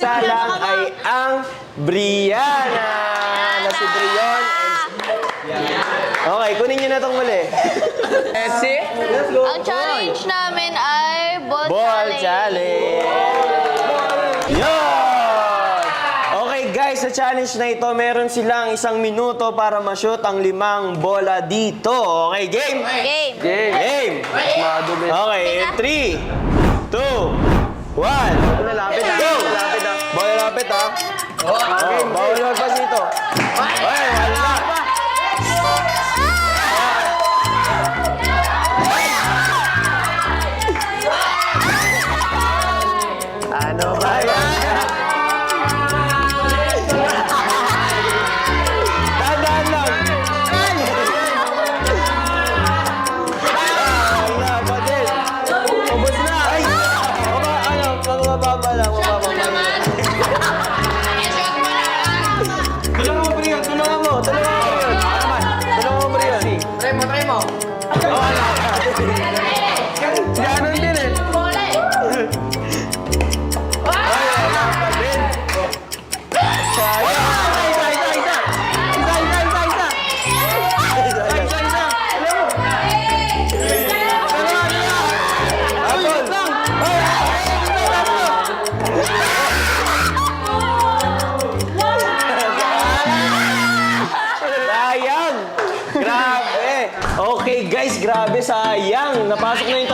Isa lang ay ang Brianna. Na si Brion. Okay, kunin nyo na itong muli. Messi? Ang challenge namin ay ball Ball challenge. challenge! Yun! Okay guys, sa challenge na ito, meron silang 1 minuto para ma-shoot ang 5 bola dito. Okay, game? Game. Game! Okay, 3, 2, 1. Lapit ha. Go! Lapit ha. Ball lapit ha. Okay, bawal magpas dito. Okay, wala. Ano ba yan? Tandaan lang. Wala pa din. Ubus na. Ay! Mababa lang. Tulungan mo, Brion. Tulungan mo, Brion. Tulungan mo, Brion. Try mo. Ganon din eh. Sayang! Grabe! Okay guys, grabe sayang! Napasok na yung